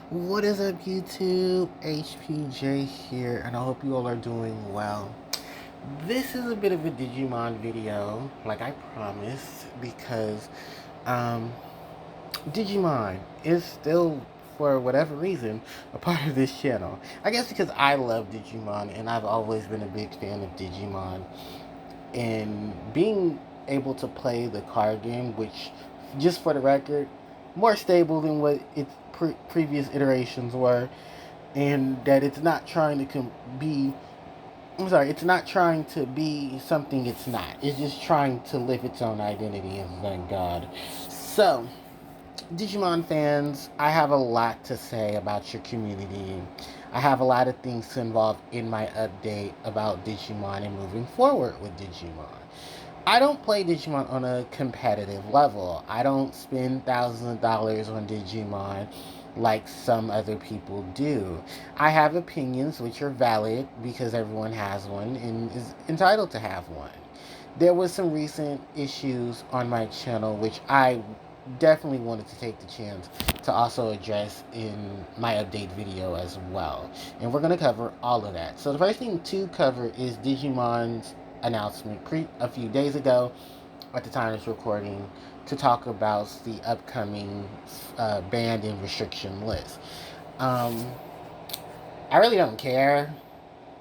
What is up, YouTube? HPJ here, and I hope you all are doing well. This is a bit of a Digimon video, like I promised, because um, Digimon is still, for whatever reason, a part of this channel. I guess because I love Digimon, and I've always been a big fan of Digimon. And being able to play the card game, which, just for the record, more stable than what its previous iterations were, and that it's not trying to be. I'm sorry, it's not trying to be something it's not. It's just trying to live its own identity, and thank God. So, Digimon fans, I have a lot to say about your community. I have a lot of things to involve in my update about Digimon and moving forward with Digimon. I don't play Digimon on a competitive level. I don't spend thousands of dollars on Digimon like some other people do. I have opinions which are valid because everyone has one and is entitled to have one. There was some recent issues on my channel which I definitely wanted to take the chance to also address in my update video as well. And we're going to cover all of that. So the first thing to cover is Digimon's announcement a few days ago at the time of this recording to talk about the upcoming ban and restriction list. Um, I really don't care.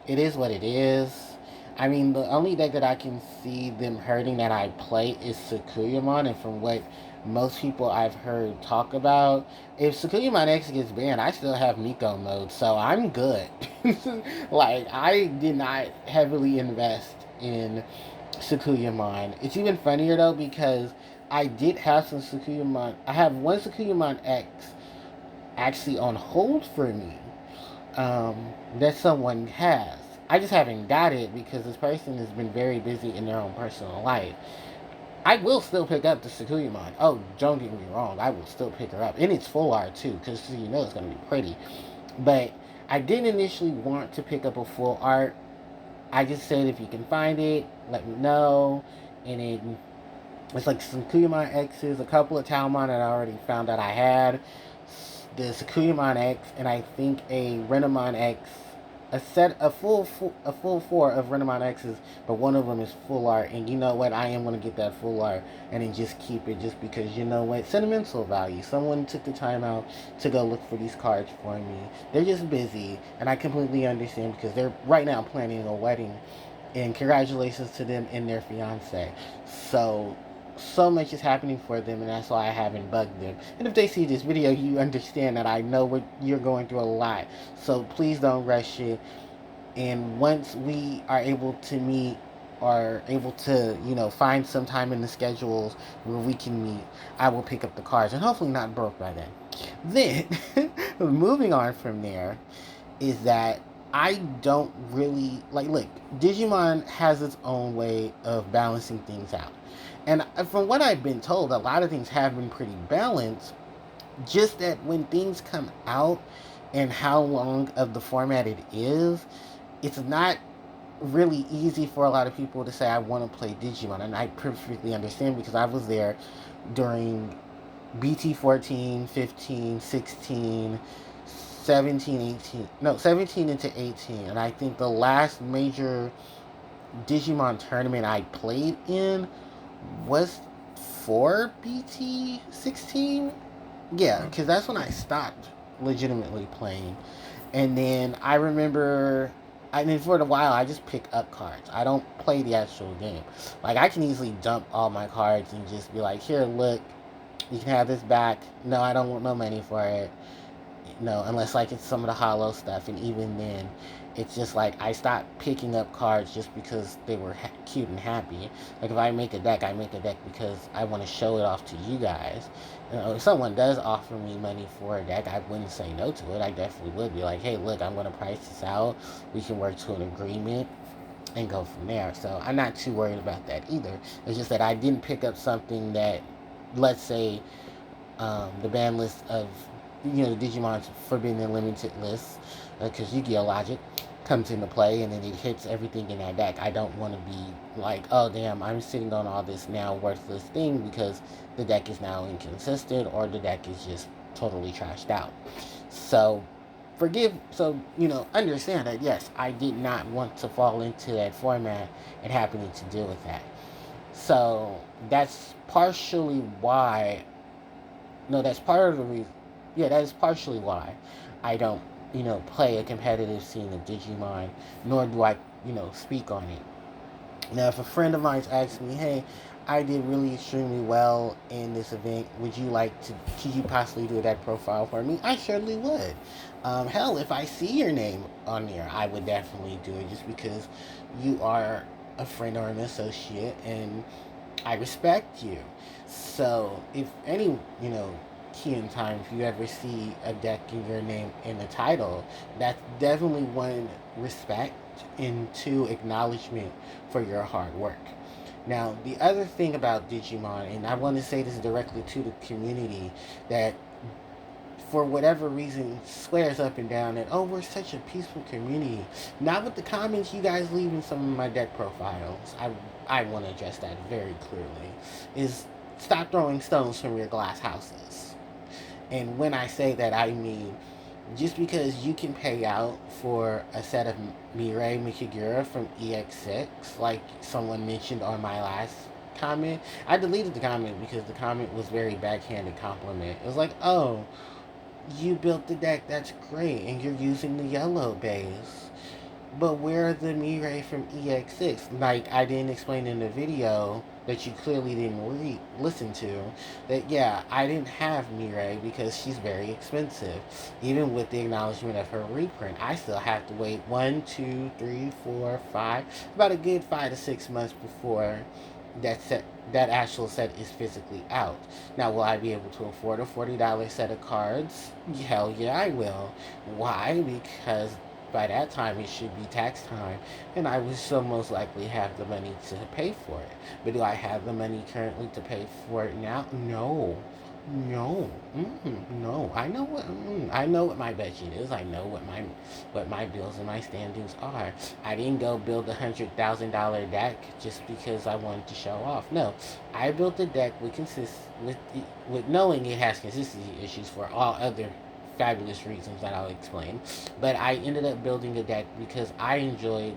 It is what it is. I mean, the only deck that I can see them hurting that I play is Sakuyamon, and from what most people I've heard talk about, if Sakuyamon X gets banned, I still have Miko mode, so I'm good. Like, I did not heavily invest in Sakuyamon. It's even funnier though because I did have some Sakuyamon. I have one Sakuyamon X actually on hold for me that someone has. I just haven't got it because this person has been very busy in their own personal life. I will still pick up the Sakuyamon. Oh, don't get me wrong. I will still pick her up. And it's full art too, because you know it's going to be pretty. But I didn't initially want to pick up a full art. I just said if you can find it, let me know. And it's like some Sakuyamon X's, a couple of Talmon that I already found that I had. The Sakuyamon X, and I think a Renamon X, a full four of Renamon X's, but one of them is full art. And you know what? I am gonna get that full art and then just keep it, just because you know what? Sentimental value. Someone took the time out to go look for these cards for me. They're just busy, and I completely understand because they're right now planning a wedding. And congratulations to them and their fiance. So much is happening for them, and that's why I haven't bugged them. And if they see this video, you understand that I know what you're going through a lot. So please don't rush it. And once we are able to meet, or able to, find some time in the schedules where we can meet, I will pick up the cards, and hopefully not broke by then. Then, moving on from there, is that I don't really like. Look, Digimon has its own way of balancing things out, and from what I've been told, a lot of things have been pretty balanced. Just that when things come out and how long of the format it is, it's not really easy for a lot of people to say I want to play Digimon, and I perfectly understand because I was there during BT 14, 15, 16, 17, 18. No, 17 into 18. And I think the last major Digimon tournament I played in was for BT 16. Yeah, because that's when I stopped legitimately playing. And then I remember, I mean, for a while, I just pick up cards. I don't play the actual game. Like, I can easily dump all my cards and just be like, here, look, you can have this back. No, I don't want no money for it. No, unless like it's some of the hollow stuff, and even then, it's just like I stopped picking up cards just because they were cute and happy. Like if I make a deck, I make a deck because I want to show it off to you guys. If someone does offer me money for a deck, I wouldn't say no to it. I definitely would be like, hey, look, I'm going to price this out. We can work to an agreement and go from there. So I'm not too worried about that either. It's just that I didn't pick up something that, let's say, the ban list of the Digimon's Forbidden and Limited list, because Yu-Gi-Oh! Logic comes into play and then it hits everything in that deck. I don't want to be like, oh damn, I'm sitting on all this now worthless thing because the deck is now inconsistent or the deck is just totally trashed out. So understand that yes, I did not want to fall into that format and happening to deal with that. So that's partially why. No, that's part of the reason. Yeah, that is partially why I don't, play a competitive scene of Digimon, nor do I, speak on it. Now, if a friend of mine asks me, hey, I did really extremely well in this event, could you possibly do that profile for me? I surely would. Hell, if I see your name on there, I would definitely do it just because you are a friend or an associate and I respect you. So, if any, key in time, if you ever see a deck in your name in the title, that's definitely one, respect, and two, acknowledgement for your hard work. Now, the other thing about Digimon, and I want to say this directly to the community, that for whatever reason swears up and down that, oh, we're such a peaceful community. Not with the comments you guys leave in some of my deck profiles. I want to address that very clearly. Is stop throwing stones from your glass houses. And when I say that, I mean just because you can pay out for a set of Mirai Mikagura from EX6, like someone mentioned on my last comment, I deleted the comment because the comment was very backhanded compliment. It was like, oh, you built the deck, that's great, and you're using the yellow base. But where are the Mirai from EX6? Like, I didn't explain in the video that you clearly didn't listen to, that yeah, I didn't have Mirai because she's very expensive. Even with the acknowledgement of her reprint, I still have to wait 1, 2, 3, 4, 5, about a good 5 to 6 months before that actual set is physically out. Now, will I be able to afford a $40 set of cards? Hell yeah, I will. Why? Because by that time it should be tax time, and I would so most likely have the money to pay for it. But do I have the money currently to pay for it now? No. No, no. I know what my budget is. I know what my bills and my standings are. I didn't go build $100,000 deck just because I wanted to show off. No, I built a deck with knowing it has consistency issues for all other fabulous reasons that I'll explain. But I ended up building a deck because I enjoyed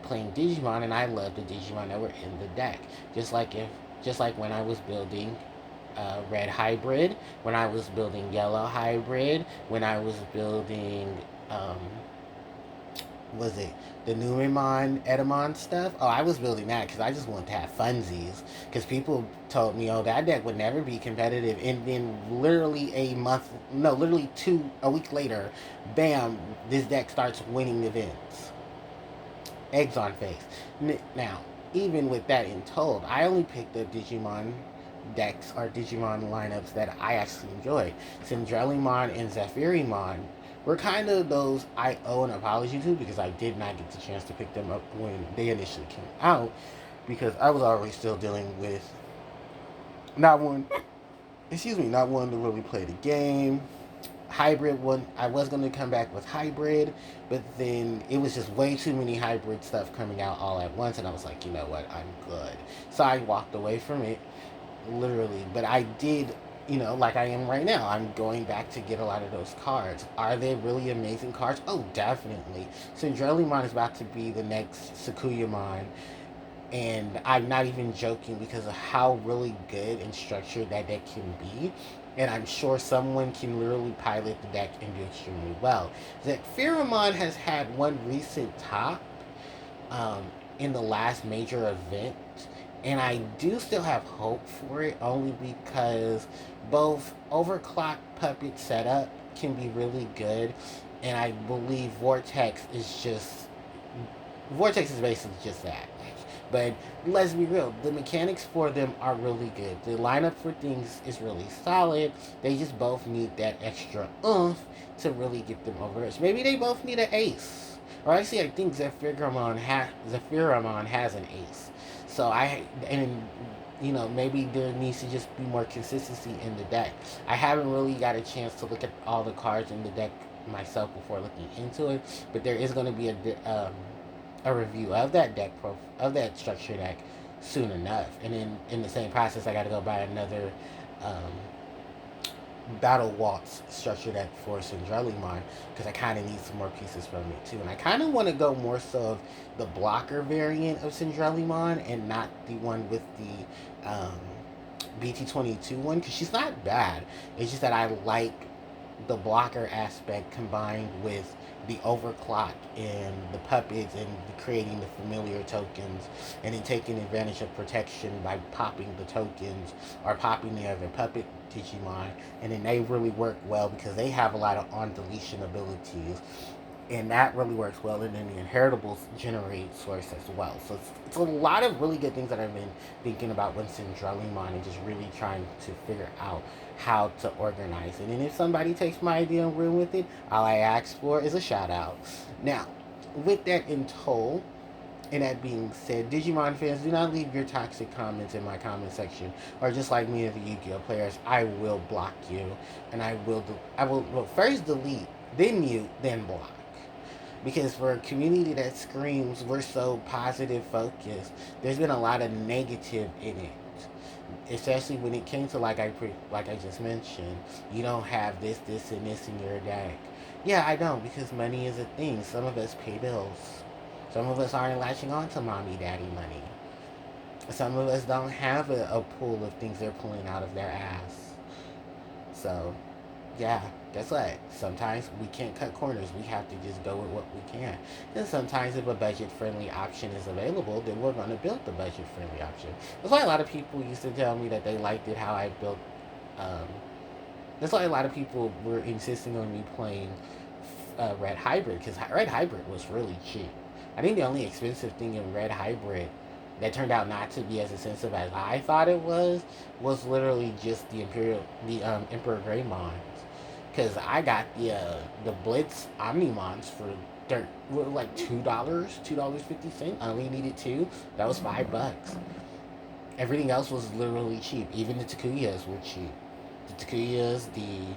playing Digimon and I loved the Digimon that were in the deck. Just like when I was building red hybrid, when I was building yellow hybrid, when I was building was it the Numemon Edamon stuff? Oh, I was building that because I just wanted to have funsies. Because people told me, oh, that deck would never be competitive, and then literally a week later, bam, this deck starts winning events. Eggs on face. Now, even with that in told, I only picked up Digimon decks or Digimon lineups that I actually enjoyed. Syndrellimon and Zephyrimon were kind of those I owe an apology to because I did not get the chance to pick them up when they initially came out because I was already still dealing with not one, not wanting to really play the game. Hybrid one, I was going to come back with hybrid, but then it was just way too many hybrid stuff coming out all at once, and I was like, you know what, I'm good. So I walked away from it, literally. But I did, like I am right now, I'm going back to get a lot of those cards. Are they really amazing cards? Oh, definitely. Syndrellimon is about to be the next Sakuyamon, and I'm not even joking because of how really good and structured that deck can be. And I'm sure someone can literally pilot the deck and do extremely well. That Pheromon has had one recent top in the last major event, and I do still have hope for it only because both Overclock Puppet setup can be really good, and I believe Vortex is basically just that. But let's be real, the mechanics for them are really good. The lineup for things is really solid. They just both need that extra oomph to really get them over it. Maybe they both need an ace. Or actually, I think Zephyramon has an ace. Maybe there needs to just be more consistency in the deck. I haven't really got a chance to look at all the cards in the deck myself before looking into it, but there is going to be a review of that of that structure deck soon enough. And then in the same process, I got to go buy another battle waltz structure that for Syndrellimon, because I kind of need some more pieces from it too. And I kind of want to go more so of the blocker variant of Syndrellimon and not the one with the BT22 one, because she's not bad. It's just that I like the blocker aspect combined with the overclock and the puppets and creating the familiar tokens, and then taking advantage of protection by popping the tokens or popping the other puppet Digimon. And then they really work well because they have a lot of on deletion abilities, and that really works well. And then the inheritables generate source as well. So it's a lot of really good things that I've been thinking about when Syndrellimon, and just really trying to figure out how to organize it. And if somebody takes my idea and run with it, all I ask for is a shout out. Now, with that in tow, and that being said, Digimon fans, do not leave your toxic comments in my comment section, or just like me and the Yu-Gi-Oh players, I will block you, and I will well, first delete, then mute, then block. Because for a community that screams we're so positive focused, there's been a lot of negative in it. Especially when it came to like I just mentioned, you don't have this, and this in your deck. Yeah, I don't, because money is a thing. Some of us pay bills. Some of us aren't latching on to mommy, daddy money. Some of us don't have a pool of things they're pulling out of their ass. So yeah, guess what? Sometimes we can't cut corners. We have to just go with what we can. And sometimes if a budget-friendly option is available, then we're going to build the budget-friendly option. That's why a lot of people used to tell me that they liked it how I built. Um, that's why a lot of people were insisting on me playing Red Hybrid, because Red Hybrid was really cheap. I think the only expensive thing in Red Hybrid that turned out not to be as expensive as I thought it was literally just the Emperor Greymon, because I got the Blitz Omnimons for dirt, like $2.50. I only needed two. That was $5. Everything else was literally cheap. Even the Takuyas were cheap. The Takuyas, the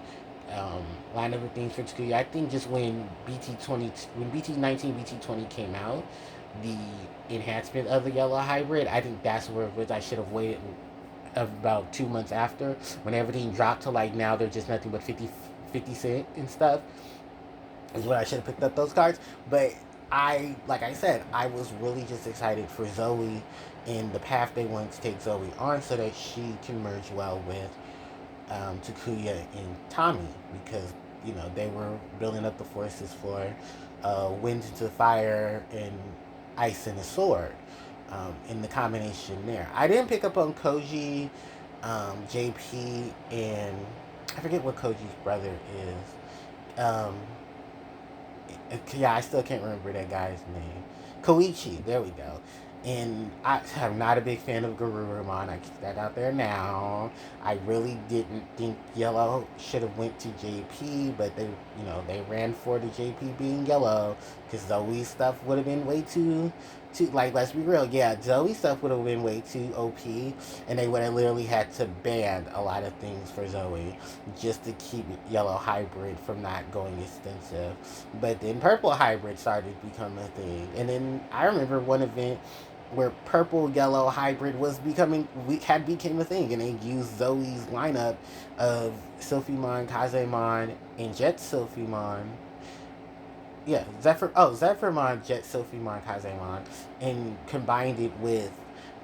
line of things for Takuya. I think just when BT19, BT20 came out, the enhancement of the yellow hybrid, I think that's where I should have waited about 2 months after, when everything dropped to like now they're just nothing but 50 cent and stuff, is when I should have picked up those cards. But like I said, I was really just excited for Zoe and the path they wanted to take Zoe on, so that she can merge well with Takuya and Tommy, because they were building up the forces for wind into fire and ice and the sword, in the combination there. I didn't pick up on Koji, JP, and I forget what Koji's brother is. Yeah, I still can't remember that guy's name. Koichi, there we go. And I'm not a big fan of Garurumon. I keep that out there now. I really didn't think Yellow should have went to JP, but they ran for the JP being Yellow, because Zoe's stuff would have been way too, like, let's be real. Yeah, Zoe's stuff would have been way too OP, and they would have literally had to ban a lot of things for Zoe just to keep Yellow Hybrid from not going extensive. But then Purple Hybrid started to become a thing, and then I remember one event where purple yellow hybrid became a thing, and they used Zoe's lineup of Sophimon, Kazemon, and Jet Sophimon. Yeah, Zephyrmon, Jet Sophimon, Kazemon, and combined it with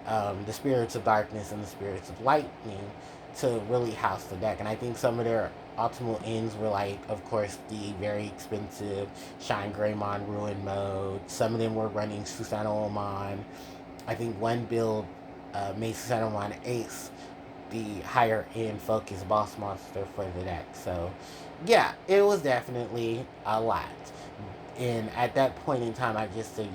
the Spirits of Darkness and the Spirits of Lightning to really house the deck. And I think some of their optimal ends were, like, of course, the very expensive Shine Greymon Ruin mode. Some of them were running Susanomon. I think one build made Susanomon Ace the higher end focus boss monster for the deck. So yeah, it was definitely a lot. And at that point in time, I just said,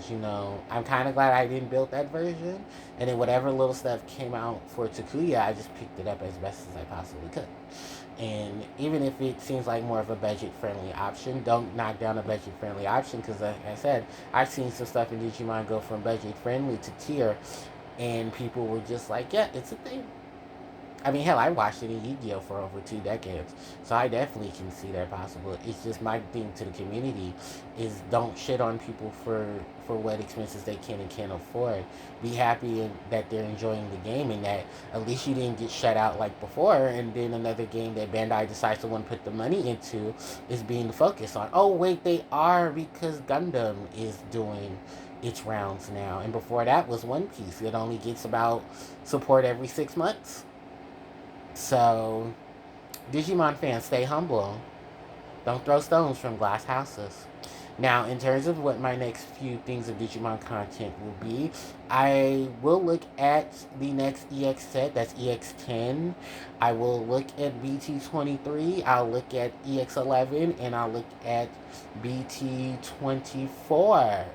I'm kind of glad I didn't build that version. And then whatever little stuff came out for Takuya, I just picked it up as best as I possibly could. And even if it seems like more of a budget-friendly option, don't knock down a budget-friendly option, because like I said, I've seen some stuff in Digimon go from budget-friendly to tier, and people were just like, yeah, it's a thing. I mean, hell, I watched it in Yu-Gi-Oh for over 2 decades, so I definitely can see that possible. It's just my thing to the community is don't shit on people for what expenses they can and can't afford. Be happy that they're enjoying the game and that at least you didn't get shut out like before. And then another game that Bandai decides to want to put the money into is being focused on. Oh wait, they are, because Gundam is doing its rounds now, and before that was One Piece. It only gets about support every 6 months. So, Digimon fans, stay humble. Don't throw stones from glass houses. Now, in terms of what my next few things of Digimon content will be, I will look at the next EX set, that's EX10. I will look at BT23, I'll look at EX11, and I'll look at BT24.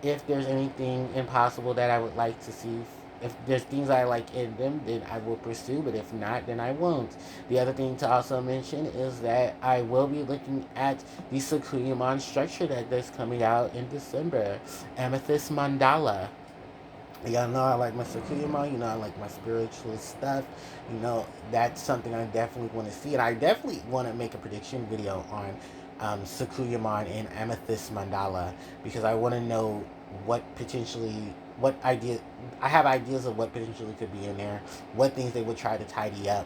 If there's anything impossible that I would like to see, if there's things I like in them, then I will pursue, but if not, then I won't. The other thing to also mention is that I will be looking at the Sakuyamon structure that's coming out in December. Amethyst Mandala. Y'all know I like my Sakuyamon, you know I like my spiritual stuff. You know, that's something I definitely want to see. And I definitely want to make a prediction video on Sakuyamon and Amethyst Mandala, because I want to know what idea, I have ideas of what potentially could be in there, what things they would try to tidy up,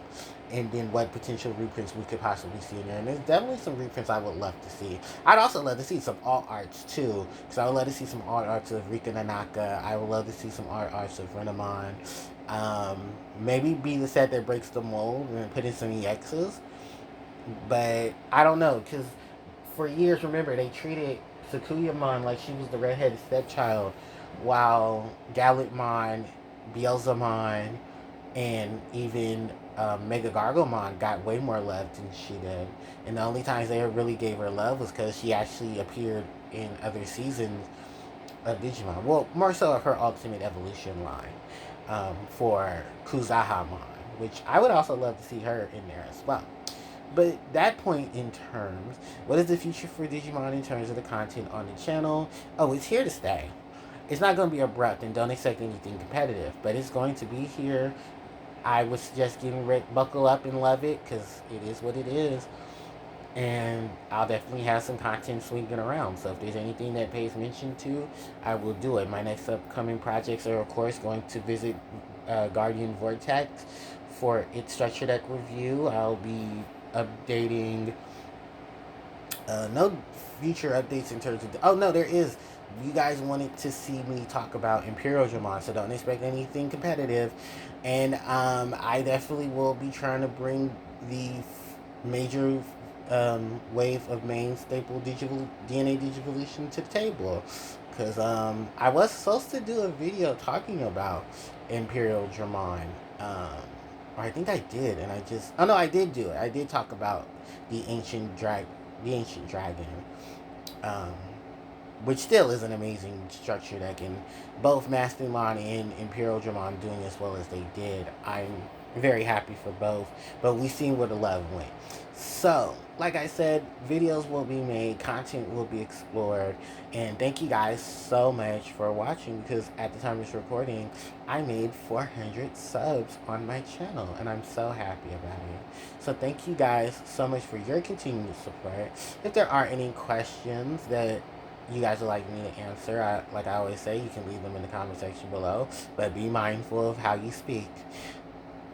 and then what potential reprints we could possibly see in there. And there's definitely some reprints I would love to see. I'd also love to see some alt arts too, because I would love to see some alt arts of Rika Nanaka. I would love to see some art arts of Renamon. Maybe be the set that breaks the mold and put in some EXs. But I don't know, because for years, remember, they treated Sakuyamon like she was the redheaded stepchild, while Gallantmon, Beelzemon, and even Mega Gargomon got way more love than she did. And the only times they really gave her love was because she actually appeared in other seasons of Digimon. Well, more so of her Ultimate Evolution line for Kuzahamon, which I would also love to see her in there as well. But that point in terms, what is the future for Digimon in terms of the content on the channel? Oh, it's here to stay. It's not going to be abrupt, and don't expect anything competitive, but it's going to be here. I would suggest buckle up and love it, because it is what it is. And I'll definitely have some content swinging around. So if there's anything that pays mention to, I will do it. My next upcoming projects are, of course, going to visit Guardian Vortex for its structure deck review. I'll be updating. No future updates in terms of. Oh no, there is. You guys wanted to see me talk about Imperial Dramon, so don't expect anything competitive. And I definitely will be trying to bring the major wave of main staple DNA Digivolution to the table. Because I was supposed to do a video talking about Imperial Dramon. Or I think I did, and I just... Oh no, I did do it. I did talk about the ancient dragon. Which still is an amazing structure deck, and both Mastermon and Imperial Dramon doing as well as they did. I'm very happy for both, but we've seen where the love went. So, like I said, videos will be made, content will be explored, and thank you guys so much for watching, because at the time of this recording, I made 400 subs on my channel, and I'm so happy about it. So thank you guys so much for your continued support. If there are any questions that you guys would like me to answer, like I always say, you can leave them in the comment section below, but be mindful of how you speak.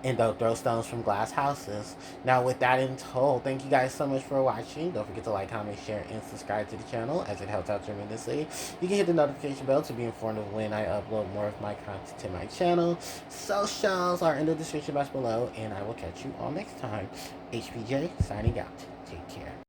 And don't throw stones from glass houses. Now, with that in tow, thank you guys so much for watching. Don't forget to like, comment, share, and subscribe to the channel, as it helps out tremendously. You can hit the notification bell to be informed of when I upload more of my content to my channel. Socials are in the description box below, and I will catch you all next time. HPJ, signing out. Take care.